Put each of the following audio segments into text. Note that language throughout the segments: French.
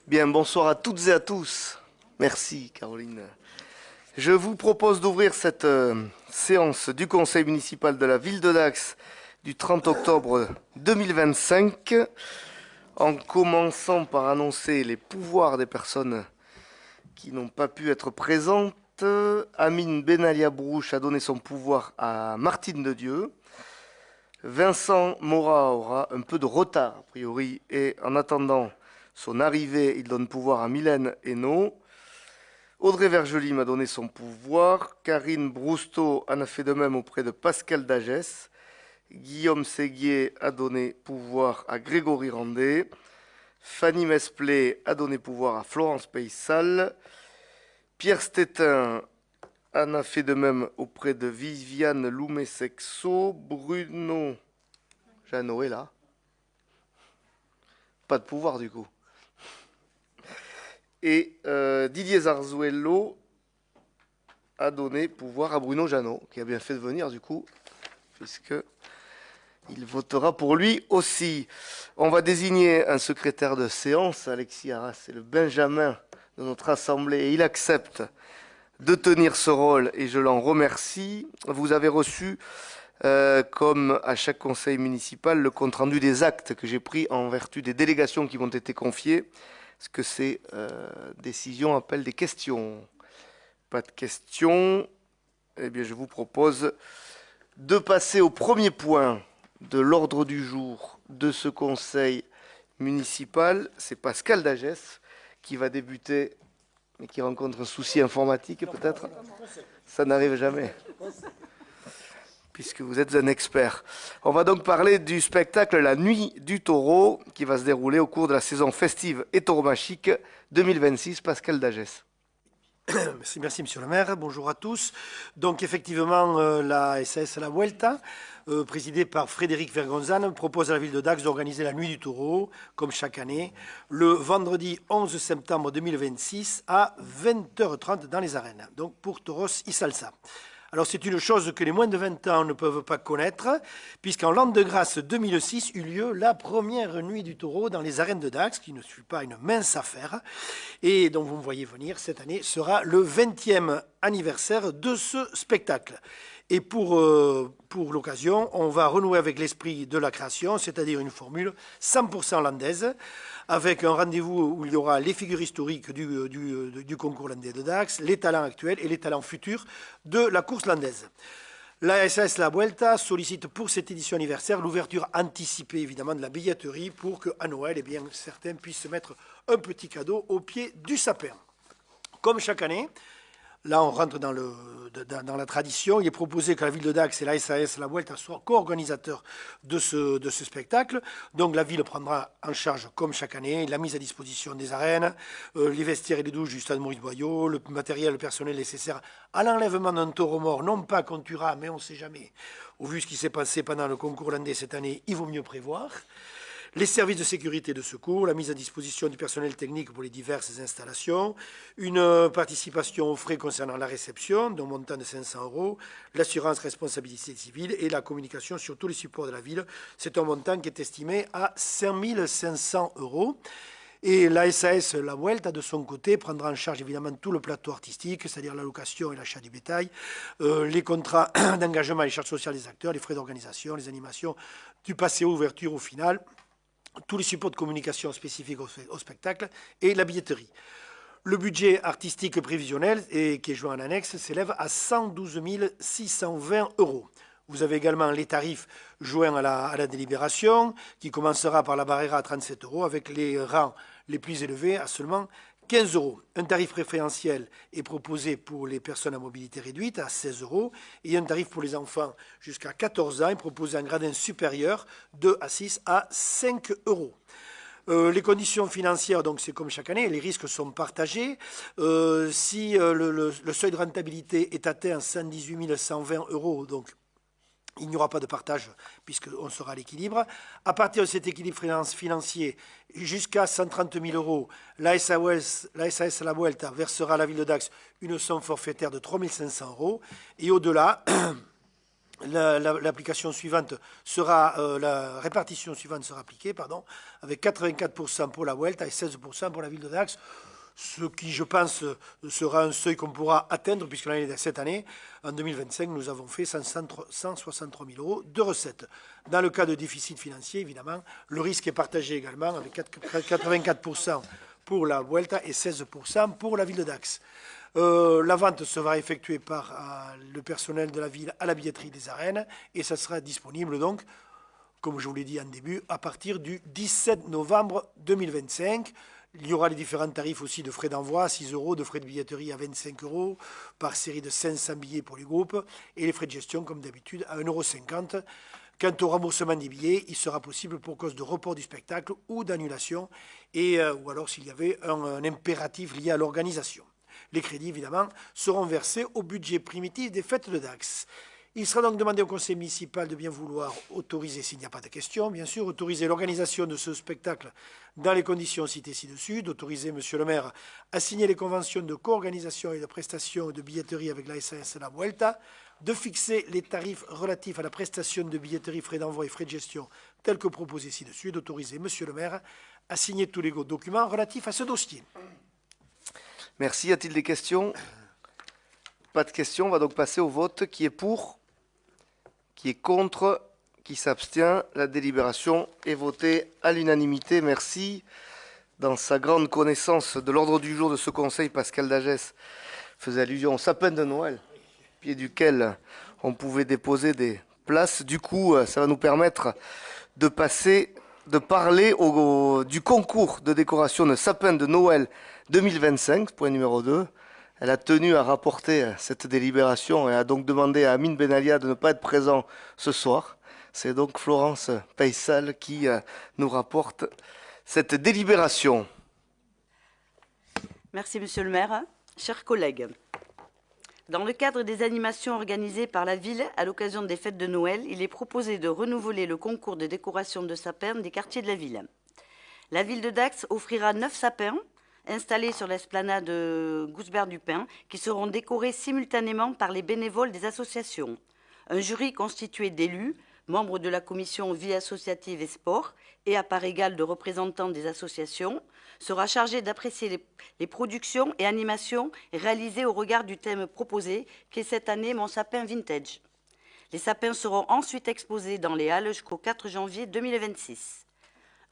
Bien, bonsoir à toutes et à tous. Merci, Caroline. Je vous propose d'ouvrir cette séance du Conseil municipal de la ville de Dax du 30 octobre 2025, en commençant par annoncer les pouvoirs des personnes qui n'ont pas pu être présentes. Amine Benalia Brouche a donné son pouvoir à Martine de Dieu. Vincent Mora aura un peu de retard, a priori, et en attendant son arrivée, il donne pouvoir à Mylène Hainaut. Audrey Vergely m'a donné son pouvoir. Karine Brousteau en a fait de même auprès de Pascal Dagès. Guillaume Séguier a donné pouvoir à Grégory Randet. Fanny Mesplé a donné pouvoir à Florence Payssal. Pierre Stétin en a fait de même auprès de Viviane Loumé-Sexo. Bruno Jeannot est là. Pas de pouvoir du coup. Et Didier Zarzuello a donné pouvoir à Bruno Jeannot, qui a bien fait de venir du coup, puisque il votera pour lui aussi. On va désigner un secrétaire de séance. Alexis Arras, c'est le Benjamin de notre assemblée, et il accepte de tenir ce rôle, et je l'en remercie. Vous avez reçu, comme à chaque conseil municipal, le compte-rendu des actes que j'ai pris en vertu des délégations qui m'ont été confiées. Est-ce que ces décisions appellent des questions? Pas de questions. Eh bien, je vous propose de passer au premier point de l'ordre du jour de ce conseil municipal. C'est Pascal Dagès qui va débuter, mais qui rencontre un souci informatique peut-être. Ça n'arrive jamais, puisque vous êtes un expert. On va donc parler du spectacle La Nuit du Taureau, qui va se dérouler au cours de la saison festive et tauromachique 2026. Pascal Dagès. Merci, monsieur le maire. Bonjour à tous. Donc, effectivement, la SAS La Vuelta, présidée par Frédéric Vergonzan, propose à la ville de Dax d'organiser la Nuit du Taureau, comme chaque année, le vendredi 11 septembre 2026 à 20h30 dans les arènes, donc pour Toros y Salsa. Alors, c'est une chose que les moins de 20 ans ne peuvent pas connaître, puisqu'en l'an de grâce 2006 eut lieu la première nuit du taureau dans les arènes de Dax, qui ne fut pas une mince affaire, et dont vous me voyez venir, cette année sera le 20e anniversaire de ce spectacle. Et pour l'occasion, on va renouer avec l'esprit de la création, c'est-à-dire une formule 100% landaise, avec un rendez-vous où il y aura les figures historiques du concours landais de Dax, les talents actuels et les talents futurs de la course landaise. La SAS La Vuelta sollicite pour cette édition anniversaire l'ouverture anticipée évidemment de la billetterie pour qu'à Noël, eh bien, certains puissent se mettre un petit cadeau au pied du sapin. Comme chaque année, là, on rentre dans la tradition. Il est proposé que la ville de Dax et la SAS La Vuelta soient co-organisateurs de ce spectacle. Donc, la ville prendra en charge, comme chaque année, la mise à disposition des arènes, les vestiaires et les douches du stade Maurice Boyau, le matériel, le personnel nécessaire à l'enlèvement d'un taureau mort, non pas qu'on tuera, mais on ne sait jamais. Au vu de ce qui s'est passé pendant le concours landais cette année, il vaut mieux prévoir. Les services de sécurité et de secours, la mise à disposition du personnel technique pour les diverses installations, une participation aux frais concernant la réception, d'un montant de 500 €, l'assurance responsabilité civile et la communication sur tous les supports de la ville. C'est un montant qui est estimé à 5 500 €. Et la SAS La Vuelta, de son côté, prendra en charge évidemment tout le plateau artistique, c'est-à-dire la location et l'achat du bétail, les contrats d'engagement et les charges sociales des acteurs, les frais d'organisation, les animations du passé ouverture au final, tous les supports de communication spécifiques au spectacle et la billetterie. Le budget artistique prévisionnel, qui est joint en annexe, s'élève à 112 620 €. Vous avez également les tarifs joints à la délibération, qui commencera par la Barrera à 37 € avec les rangs les plus élevés à seulement 15 €. Un tarif préférentiel est proposé pour les personnes à mobilité réduite à 16 € et un tarif pour les enfants jusqu'à 14 ans est proposé en gradin supérieur de à 6 à 5 €. Les conditions financières, donc c'est comme chaque année, les risques sont partagés. Si le seuil de rentabilité est atteint à 118 120 €, donc il n'y aura pas de partage puisqu'on sera à l'équilibre. À partir de cet équilibre financier, jusqu'à 130 000 €, la SAS La Vuelta versera à la ville de Dax une somme forfaitaire de 3 500 €. Et au-delà, l'application suivante sera, la répartition suivante sera appliquée, avec 84% pour la Vuelta et 16% pour la ville de Dax, ce qui, je pense, sera un seuil qu'on pourra atteindre, puisque cette année, en 2025, nous avons fait 163 000 euros de recettes. Dans le cas de déficit financier, évidemment, le risque est partagé également, avec 84% pour la Vuelta et 16% pour la ville de Dax. La vente sera effectuée par le personnel de la ville à la billetterie des arènes et ça sera disponible donc, comme je vous l'ai dit en début, à partir du 17 novembre 2025. Il y aura les différents tarifs aussi de frais d'envoi à 6 euros, de frais de billetterie à 25 euros par série de 500 billets pour les groupes et les frais de gestion comme d'habitude à 1,50 €. Quant au remboursement des billets, il sera possible pour cause de report du spectacle ou d'annulation ou alors s'il y avait un impératif lié à l'organisation. Les crédits, évidemment, seront versés au budget primitif des fêtes de Dax. Il sera donc demandé au conseil municipal de bien vouloir autoriser, s'il n'y a pas de question, bien sûr, autoriser l'organisation de ce spectacle dans les conditions citées ci-dessus, d'autoriser Monsieur le maire à signer les conventions de co-organisation et de prestation de billetterie avec la SAS La Vuelta, de fixer les tarifs relatifs à la prestation de billetterie, frais d'envoi et frais de gestion tels que proposés ci-dessus, d'autoriser Monsieur le maire à signer tous les documents relatifs à ce dossier. Merci. Y a-t-il des questions? Pas de questions. On va donc passer au vote. Qui est pour? Qui est contre? Qui s'abstient? La délibération est votée à l'unanimité. Merci. Dans sa grande connaissance de l'ordre du jour de ce conseil, Pascal Dagès faisait allusion au sapin de Noël, au pied duquel on pouvait déposer des places. Du coup, ça va nous permettre de parler du concours de décoration de sapin de Noël 2025, point numéro 2. Elle a tenu à rapporter cette délibération et a donc demandé à Amine Benalia de ne pas être présent ce soir. C'est donc Florence Payssal qui nous rapporte cette délibération. Merci, Monsieur le maire. Chers collègues, dans le cadre des animations organisées par la ville à l'occasion des fêtes de Noël, il est proposé de renouveler le concours de décoration de sapins des quartiers de la ville. La ville de Dax offrira 9 sapins installés sur l'esplanade de Gousbert-du-Pin qui seront décorés simultanément par les bénévoles des associations. Un jury constitué d'élus, membres de la commission vie associative et sport et à part égale de représentants des associations, sera chargé d'apprécier les productions et animations réalisées au regard du thème proposé, qui est cette année Mon sapin vintage. Les sapins seront ensuite exposés dans les halles jusqu'au 4 janvier 2026.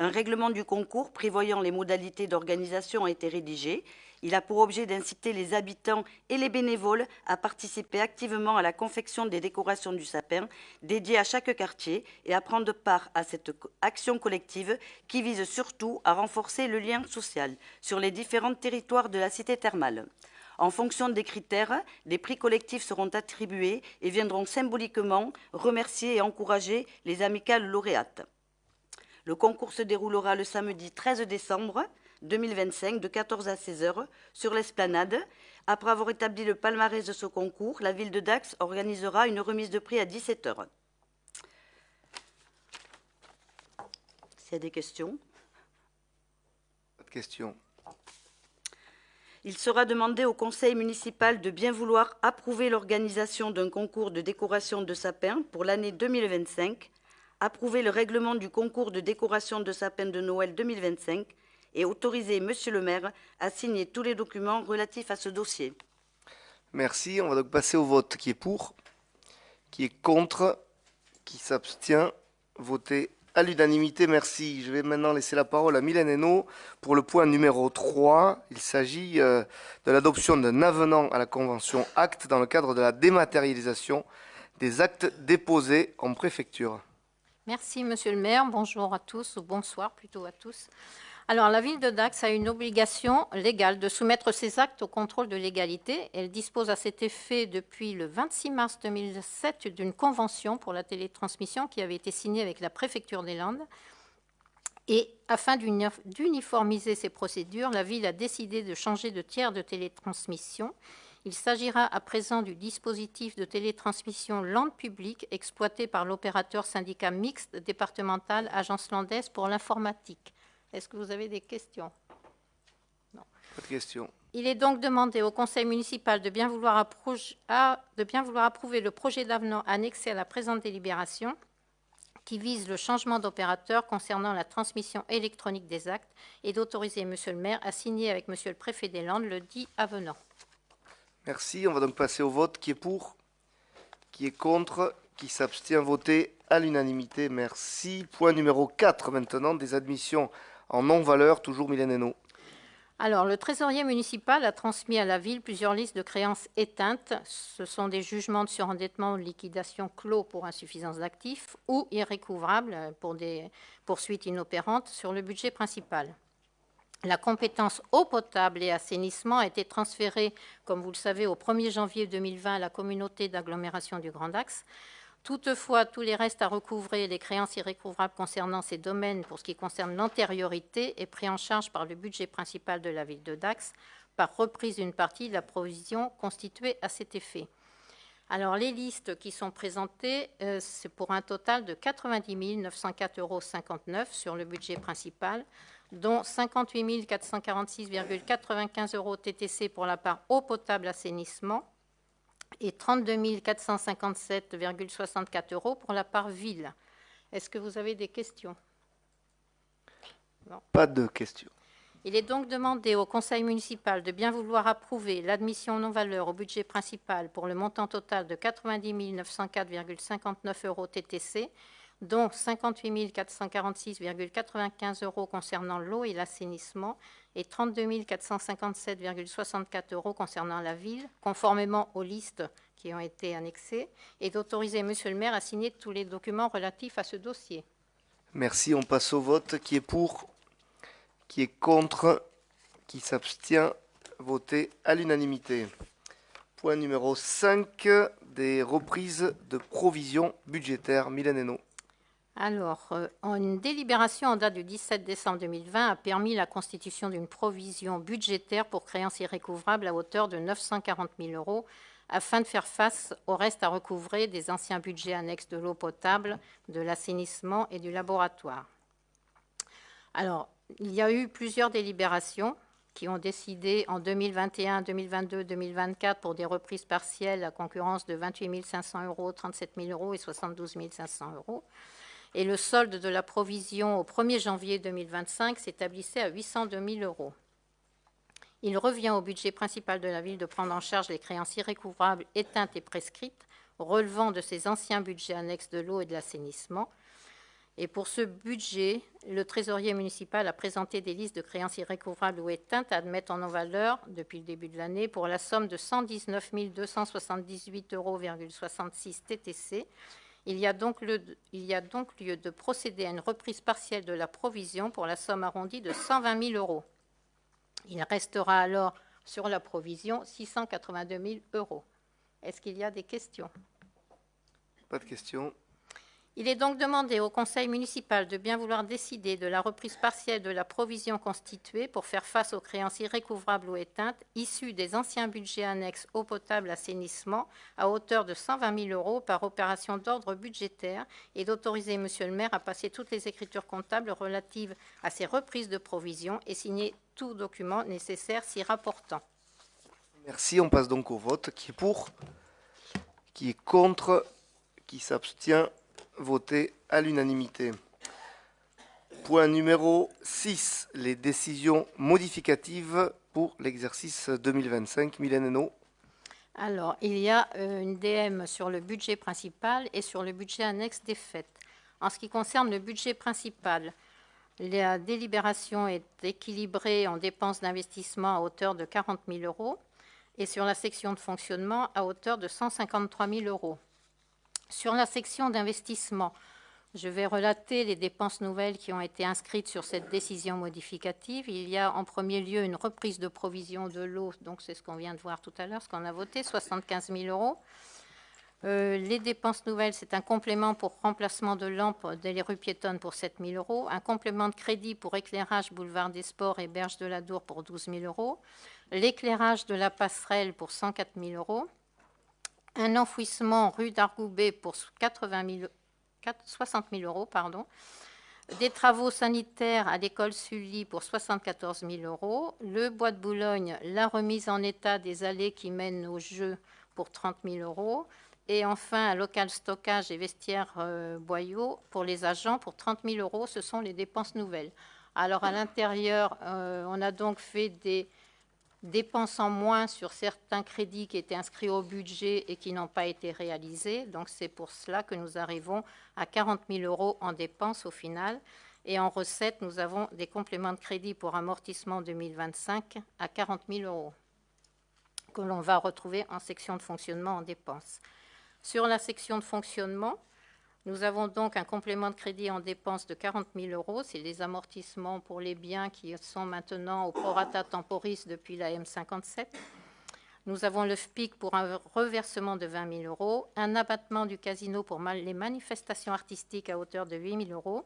Un règlement du concours prévoyant les modalités d'organisation a été rédigé. Il a pour objet d'inciter les habitants et les bénévoles à participer activement à la confection des décorations du sapin dédiées à chaque quartier et à prendre part à cette action collective qui vise surtout à renforcer le lien social sur les différents territoires de la cité thermale. En fonction des critères, des prix collectifs seront attribués et viendront symboliquement remercier et encourager les amicales lauréates. Le concours se déroulera le samedi 13 décembre 2025 de 14 à 16 h sur l'esplanade. Après avoir établi le palmarès de ce concours, la ville de Dax organisera une remise de prix à 17 h. S'il y a des questions. Pas de questions. Il sera demandé au conseil municipal de bien vouloir approuver l'organisation d'un concours de décoration de sapins pour l'année 2025, approuver le règlement du concours de décoration de sapins de Noël 2025 et autoriser Monsieur le maire à signer tous les documents relatifs à ce dossier. Merci. On va donc passer au vote. Qui est pour? Qui est contre? Qui s'abstient? Voté à l'unanimité. Merci. Je vais maintenant laisser la parole à Mylène Hainaut pour le point numéro 3. Il s'agit de l'adoption d'un avenant à la convention acte dans le cadre de la dématérialisation des actes déposés en préfecture. Merci, Monsieur le maire. Bonjour à tous, ou bonsoir plutôt à tous. Alors, la ville de Dax a une obligation légale de soumettre ses actes au contrôle de légalité. Elle dispose à cet effet depuis le 26 mars 2007 d'une convention pour la télétransmission qui avait été signée avec la préfecture des Landes. Et afin d'uniformiser ces procédures, la ville a décidé de changer de tiers de télétransmission. Il s'agira à présent du dispositif de télétransmission Landes publique exploité par l'opérateur syndicat mixte départemental Agence landaise pour l'informatique. Est-ce que vous avez des questions? Non. Pas de questions. Il est donc demandé au Conseil municipal de bien vouloir approuver le projet d'avenant annexé à la présente délibération qui vise le changement d'opérateur concernant la transmission électronique des actes et d'autoriser Monsieur le maire à signer avec Monsieur le préfet des Landes le dit avenant. Merci. On va donc passer au vote. Qui est pour? Qui est contre? Qui s'abstient? Voté à l'unanimité. Merci. Point numéro 4 maintenant, des admissions en non-valeur, toujours Mylène Hénault. Alors, le trésorier municipal a transmis à la ville plusieurs listes de créances éteintes. Ce sont des jugements de surendettement ou de liquidation clos pour insuffisance d'actifs ou irrécouvrables pour des poursuites inopérantes sur le budget principal. La compétence eau potable et assainissement a été transférée, comme vous le savez, au 1er janvier 2020 à la communauté d'agglomération du Grand Dax. Toutefois, tous les restes à recouvrer, les créances irrécouvrables concernant ces domaines pour ce qui concerne l'antériorité est pris en charge par le budget principal de la ville de Dax par reprise d'une partie de la provision constituée à cet effet. Alors, les listes qui sont présentées, c'est pour un total de 90 904,59 € sur le budget principal, dont 58 446,95 € TTC pour la part eau potable assainissement, et 32 457,64 € pour la part ville. Est-ce que vous avez des questions? Non. Pas de questions. Il est donc demandé au Conseil municipal de bien vouloir approuver l'admission non-valeur au budget principal pour le montant total de 90 904,59 € TTC, dont 58 446,95 € concernant l'eau et l'assainissement et 32 457,64 € concernant la ville, conformément aux listes qui ont été annexées, et d'autoriser Monsieur le maire à signer tous les documents relatifs à ce dossier. Merci. On passe au vote. Qui est pour? Qui est contre? Qui s'abstient? Voté à l'unanimité. Point numéro 5, des reprises de provisions budgétaires. Mylène Hénault. Alors, une délibération en date du 17 décembre 2020 a permis la constitution d'une provision budgétaire pour créances irrécouvrables à hauteur de 940 000 € afin de faire face au reste à recouvrer des anciens budgets annexes de l'eau potable, de l'assainissement et du laboratoire. Alors, il y a eu plusieurs délibérations qui ont décidé en 2021, 2022, 2024 pour des reprises partielles à concurrence de 28 500 €, 37 000 € et 72 500 €. Et le solde de la provision au 1er janvier 2025 s'établissait à 802 000 €. Il revient au budget principal de la ville de prendre en charge les créances irrécouvrables éteintes et prescrites relevant de ces anciens budgets annexes de l'eau et de l'assainissement. Et pour ce budget, le trésorier municipal a présenté des listes de créances irrécouvrables ou éteintes à admettre en non-valeur depuis le début de l'année pour la somme de 119 278,66 € TTC. Il y a donc lieu de procéder à une reprise partielle de la provision pour la somme arrondie de 120 000 €. Il restera alors sur la provision 682 000 €. Est-ce qu'il y a des questions? Pas de questions. Il est donc demandé au Conseil municipal de bien vouloir décider de la reprise partielle de la provision constituée pour faire face aux créances irrécouvrables ou éteintes issues des anciens budgets annexes eau potable assainissement à hauteur de 120 000 € par opération d'ordre budgétaire et d'autoriser Monsieur le maire à passer toutes les écritures comptables relatives à ces reprises de provision et signer tout document nécessaire s'y rapportant. Merci. On passe donc au vote. Qui est pour? Qui est contre? Qui s'abstient? Voté à l'unanimité. Point numéro 6, les décisions modificatives pour l'exercice 2025. Mylène Hénault. Alors, il y a une DM sur le budget principal et sur le budget annexe des fêtes. En ce qui concerne le budget principal, la délibération est équilibrée en dépenses d'investissement à hauteur de 40 000 € et sur la section de fonctionnement à hauteur de 153 000 €. Sur la section d'investissement, je vais relater les dépenses nouvelles qui ont été inscrites sur cette décision modificative. Il y a en premier lieu une reprise de provision de l'eau, donc c'est ce qu'on vient de voir tout à l'heure, ce qu'on a voté, 75 000 €. Les dépenses nouvelles, c'est un complément pour remplacement de lampes dans les rues piétonnes pour 7 000 €, un complément de crédit pour éclairage boulevard des Sports et Berge de la Dour pour 12 000 €, l'éclairage de la passerelle pour 104 000 €, un enfouissement rue d'Argoubet pour 60 000 €, Des travaux sanitaires à l'école Sully pour 74 000 €. Le Bois de Boulogne, la remise en état des allées qui mènent aux Jeux pour 30 000 €. Et enfin, un local stockage et vestiaire boyaux pour les agents pour 30 000 €. Ce sont les dépenses nouvelles. Alors, à l'intérieur, on a donc fait des dépenses en moins sur certains crédits qui étaient inscrits au budget et qui n'ont pas été réalisés. Donc, c'est pour cela que nous arrivons à 40 000 € en dépenses au final. Et en recettes, nous avons des compléments de crédit pour amortissement 2025 à 40 000 € que l'on va retrouver en section de fonctionnement en dépenses. Sur la section de fonctionnement, nous avons donc un complément de crédit en dépenses de 40 000 €. C'est les amortissements pour les biens qui sont maintenant au prorata temporis depuis la M57. Nous avons le FPIC pour un reversement de 20 000 €, un abattement du casino pour les manifestations artistiques à hauteur de 8 000 €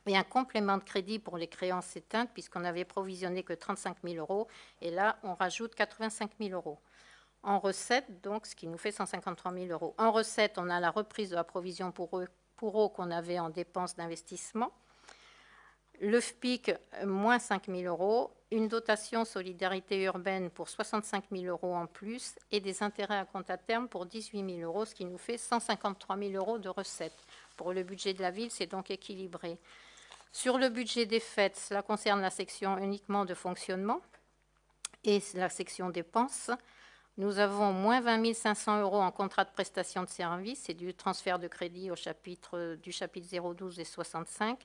et un complément de crédit pour les créances éteintes puisqu'on n'avait provisionné que 35 000 € et là on rajoute 85 000 €. En recettes, donc, ce qui nous fait 153 000 €. En recettes, on a la reprise de la provision pour eau qu'on avait en dépenses d'investissement. Le FPIC, moins 5 000 €. Une dotation solidarité urbaine pour 65 000 € en plus et des intérêts à compte à terme pour 18 000 €, ce qui nous fait 153 000 € de recettes. Pour le budget de la ville, c'est donc équilibré. Sur le budget des fêtes, cela concerne la section uniquement de fonctionnement et la section dépenses. Nous avons moins 20 500 € en contrat de prestation de services et du transfert de crédit du chapitre 012 et 65.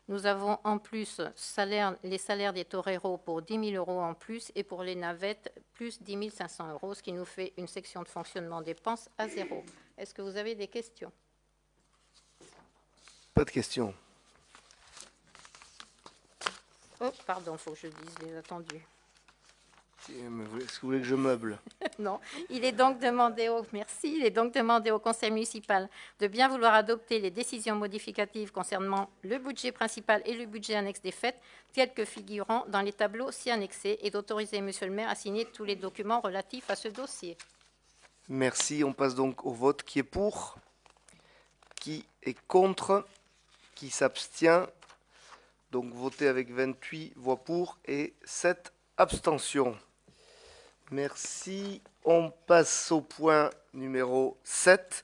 Nous avons en plus les salaires des toreros pour 10 000 € en plus et pour les navettes plus 10 500 €, ce qui nous fait une section de fonctionnement dépenses à 0. Est-ce que vous avez des questions? Pas de questions. Oh, pardon, il faut que je dise les attendus. Est-ce que vous voulez que je meuble? Non. Il est donc demandé au Conseil municipal de bien vouloir adopter les décisions modificatives concernant le budget principal et le budget annexe des fêtes, tels que figurant dans les tableaux ci annexés, et d'autoriser Monsieur le maire à signer tous les documents relatifs à ce dossier. Merci. On passe donc au vote. Qui est pour? Qui est contre? Qui s'abstient? Donc voté avec 28 voix pour et 7 abstentions. Merci. On passe au point numéro 7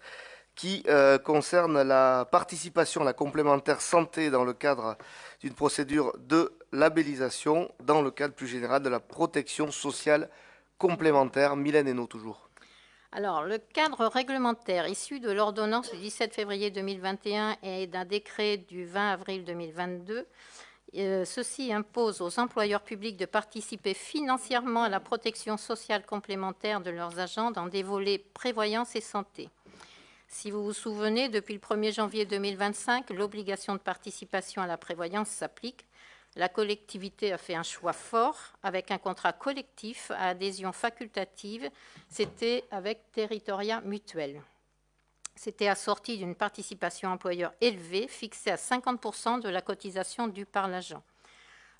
qui concerne la participation à la complémentaire santé dans le cadre d'une procédure de labellisation dans le cadre plus général de la protection sociale complémentaire. Mylène Hénaud, toujours. Alors, le cadre réglementaire issu de l'ordonnance du 17 février 2021 et d'un décret du 20 avril 2022, ceci impose aux employeurs publics de participer financièrement à la protection sociale complémentaire de leurs agents dans des volets prévoyance et santé. Si vous vous souvenez, depuis le 1er janvier 2025, l'obligation de participation à la prévoyance s'applique. La collectivité a fait un choix fort avec un contrat collectif à adhésion facultative. C'était avec Territoria Mutuelle. C'était assorti d'une participation employeur élevée, fixée à 50% de la cotisation due par l'agent.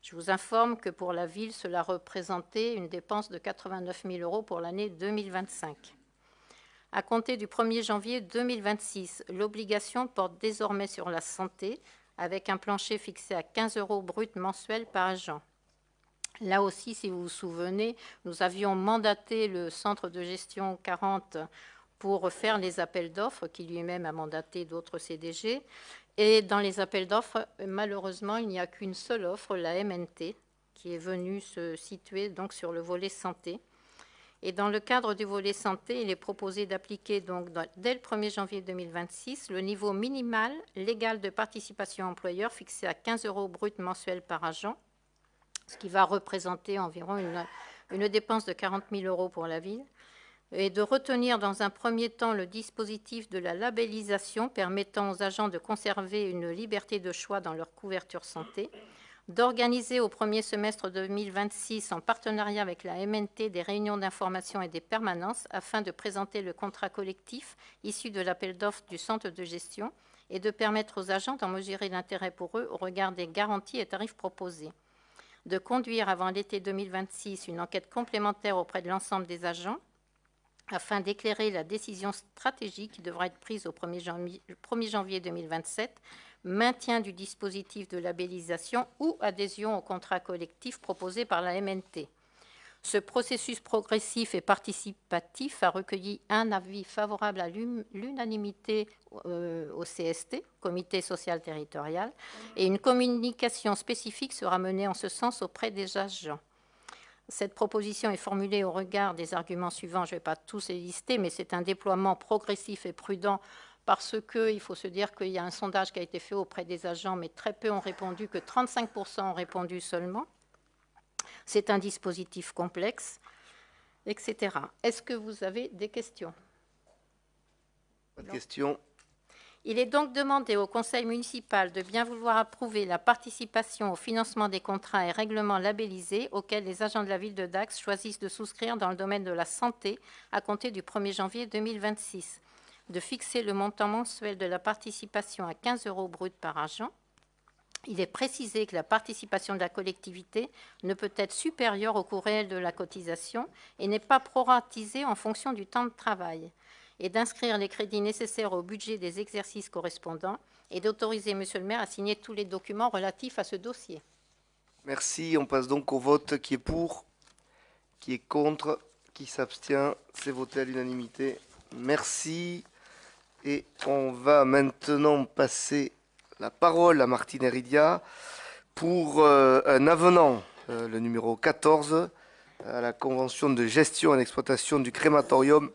Je vous informe que pour la ville, cela représentait une dépense de 89 000 € pour l'année 2025. À compter du 1er janvier 2026, l'obligation porte désormais sur la santé, avec un plancher fixé à 15 € brut mensuels par agent. Là aussi, si vous vous souvenez, nous avions mandaté le centre de gestion 40 pour faire les appels d'offres, qui lui-même a mandaté d'autres CDG. Et dans les appels d'offres, malheureusement, il n'y a qu'une seule offre, la MNT, qui est venue se situer donc sur le volet santé. Et dans le cadre du volet santé, il est proposé d'appliquer donc dès le 1er janvier 2026 le niveau minimal légal de participation employeur fixé à 15 € brut mensuels par agent, ce qui va représenter environ une dépense de 40 000 € pour la ville, et de retenir dans un premier temps le dispositif de la labellisation permettant aux agents de conserver une liberté de choix dans leur couverture santé, d'organiser au premier semestre 2026 en partenariat avec la MNT des réunions d'information et des permanences afin de présenter le contrat collectif issu de l'appel d'offres du centre de gestion et de permettre aux agents d'en mesurer l'intérêt pour eux au regard des garanties et tarifs proposés, de conduire avant l'été 2026 une enquête complémentaire auprès de l'ensemble des agents afin d'éclairer la décision stratégique qui devra être prise au 1er janvier 2027 maintien du dispositif de labellisation ou adhésion au contrat collectif proposé par la MNT. Ce processus progressif et participatif a recueilli un avis favorable à l'unanimité au CST, Comité social territorial, et une communication spécifique sera menée en ce sens auprès des agents. Cette proposition est formulée au regard des arguments suivants, je ne vais pas tous les lister, mais c'est un déploiement progressif et prudent parce qu'il faut se dire qu'il y a un sondage qui a été fait auprès des agents, mais très peu ont répondu, que 35% ont répondu seulement. C'est un dispositif complexe, etc. Est-ce que vous avez des questions? Pas de questions. Il est donc demandé au Conseil municipal de bien vouloir approuver la participation au financement des contrats et règlements labellisés auxquels les agents de la ville de Dax choisissent de souscrire dans le domaine de la santé à compter du 1er janvier 2026, de fixer le montant mensuel de la participation à 15 € brut par agent. Il est précisé que la participation de la collectivité ne peut être supérieure au coût réel de la cotisation et n'est pas proratisée en fonction du temps de travail, et d'inscrire les crédits nécessaires au budget des exercices correspondants et d'autoriser Monsieur le maire à signer tous les documents relatifs à ce dossier. Merci. On passe donc au vote. Qui est pour? Qui est contre? Qui s'abstient? C'est voté à l'unanimité. Merci. Et on va maintenant passer la parole à Martine Heridia pour un avenant, le numéro 14, à la convention de gestion et d'exploitation du crématorium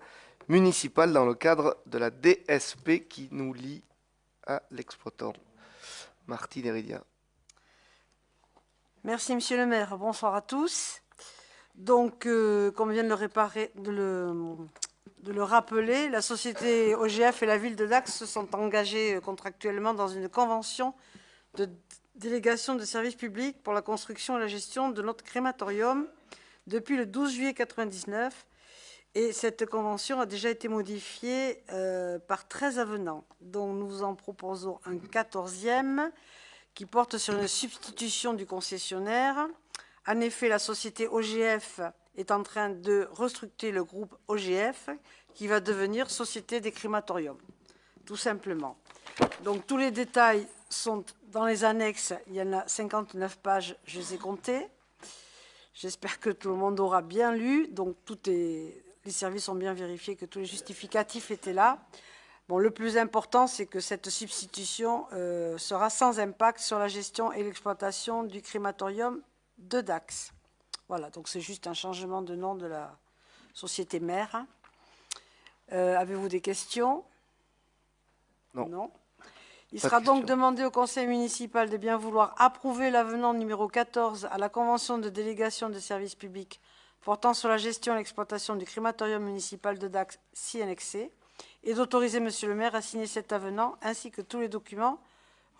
municipal dans le cadre de la DSP qui nous lie à l'exploitant. Martine Heridia. Merci, monsieur le maire. Bonsoir à tous. Donc, comme vient de le rappeler, la société OGF et la ville de Dax se sont engagés contractuellement dans une convention de délégation de services publics pour la construction et la gestion de notre crématorium depuis le 12 juillet 1999. Et cette convention a déjà été modifiée par 13 avenants, dont nous en proposons un 14e qui porte sur une substitution du concessionnaire. En effet, la société OGF est en train de restructurer le groupe OGF qui va devenir Société des crématoriums, tout simplement. Donc tous les détails sont dans les annexes, il y en a 59 pages, je les ai comptées. J'espère que tout le monde aura bien lu, donc les services ont bien vérifié que tous les justificatifs étaient là. Bon, le plus important, c'est que cette substitution sera sans impact sur la gestion et l'exploitation du crématorium de Dax. Voilà, donc c'est juste un changement de nom de la société mère. Avez-vous des questions? Non. Non. Il sera donc demandé au conseil municipal de bien vouloir approuver l'avenant numéro 14 à la convention de délégation de services publics portant sur la gestion et l'exploitation du crématorium municipal de Dax, si annexé, et d'autoriser monsieur le maire à signer cet avenant ainsi que tous les documents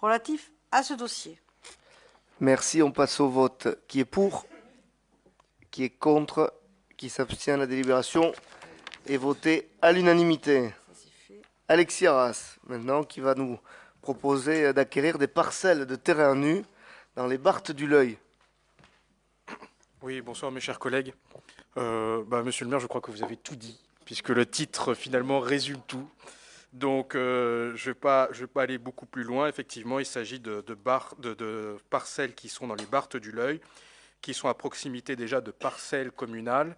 relatifs à ce dossier. Merci. On passe au vote. Qui est pour? Qui est contre? Qui s'abstient? La délibération est votée à l'unanimité. Alexis Arras, maintenant, qui va nous proposer d'acquérir des parcelles de terrain nu dans les Barthes du L'Oeil. Oui, bonsoir mes chers collègues. Monsieur le maire, je crois que vous avez tout dit, puisque le titre finalement résume tout. Donc je vais pas aller beaucoup plus loin. Effectivement, il s'agit de parcelles qui sont dans les Barthes du L'Oeil, qui sont à proximité déjà de parcelles communales.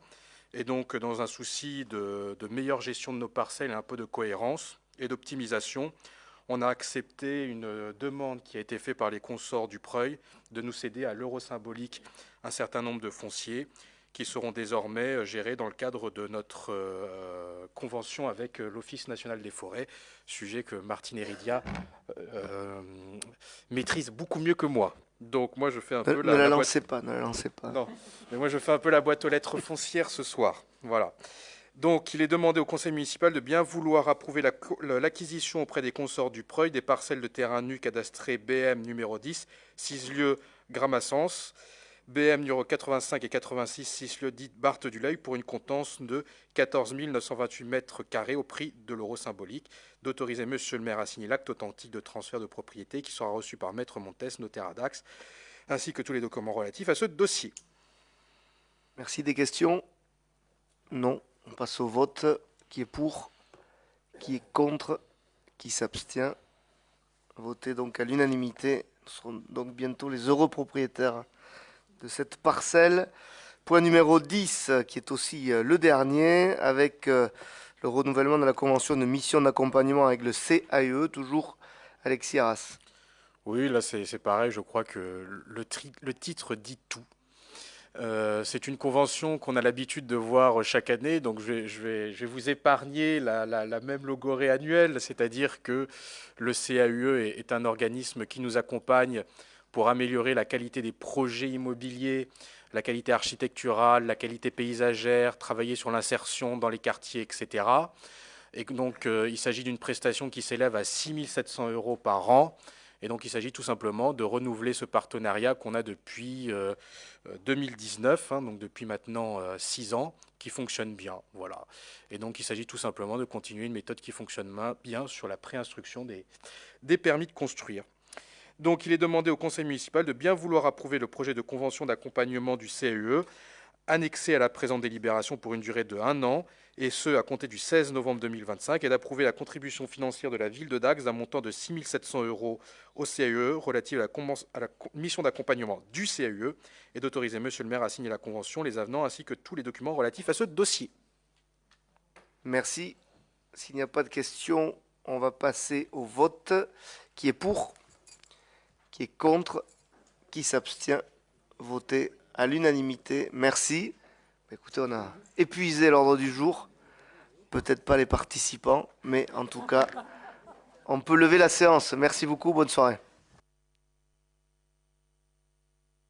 Et donc, dans un souci de meilleure gestion de nos parcelles et un peu de cohérence et d'optimisation, on a accepté une demande qui a été faite par les consorts du Preuil de nous céder à l'euro symbolique un certain nombre de fonciers qui seront désormais gérés dans le cadre de notre convention avec l'Office national des forêts, sujet que Martine Heridia maîtrise beaucoup mieux que moi. Donc moi je fais un peu ne la lancez pas. Non, mais moi je fais un peu la boîte aux lettres foncières ce soir. Voilà. Donc il est demandé au conseil municipal de bien vouloir approuver l'acquisition auprès des consorts du Preuil des parcelles de terrain nu cadastrées BM numéro 10, 6 lieux Gramassens, BM numéro 85 et 86, 6 lieux dites Barthes du L'Oeil pour une contenance de 14 928 mètres carrés au prix de l'euro symbolique, d'autoriser monsieur le maire à signer l'acte authentique de transfert de propriété qui sera reçu par maître Montes, notaire à Dax, ainsi que tous les documents relatifs à ce dossier. Merci. Des questions? Non. On passe au vote. Qui est pour? Qui est contre? Qui s'abstient? voté donc à l'unanimité. Nous serons donc bientôt les heureux propriétaires de cette parcelle. Point numéro 10, qui est aussi le dernier, avec le renouvellement de la convention de mission d'accompagnement avec le CAE, toujours Alexis Arras. Oui, là c'est pareil, je crois que le titre dit tout. C'est une convention qu'on a l'habitude de voir chaque année, donc je vais vous épargner la même logorée annuelle, c'est-à-dire que le CAUE est un organisme qui nous accompagne pour améliorer la qualité des projets immobiliers, la qualité architecturale, la qualité paysagère, travailler sur l'insertion dans les quartiers, etc. Et donc il s'agit d'une prestation qui s'élève à 6 700 € par an. Et donc il s'agit tout simplement de renouveler ce partenariat qu'on a depuis 2019, donc depuis maintenant 6 ans, qui fonctionne bien. Voilà. Et donc il s'agit tout simplement de continuer une méthode qui fonctionne bien sur la préinstruction des permis de construire. Donc il est demandé au conseil municipal de bien vouloir approuver le projet de convention d'accompagnement du CAUE, annexé à la présente délibération pour une durée de 1 an, et ce, à compter du 16 novembre 2025, et d'approuver la contribution financière de la ville de Dax d'un montant de 6 700 € au CAUE relative à la mission d'accompagnement du CAUE, et d'autoriser Monsieur le maire à signer la convention, les avenants, ainsi que tous les documents relatifs à ce dossier. Merci. S'il n'y a pas de questions, on va passer au vote. Qui est pour? Qui est contre? Qui s'abstient? Voté à l'unanimité. Merci. Écoutez, on a épuisé l'ordre du jour. Peut-être pas les participants, mais en tout cas, on peut lever la séance. Merci beaucoup. Bonne soirée.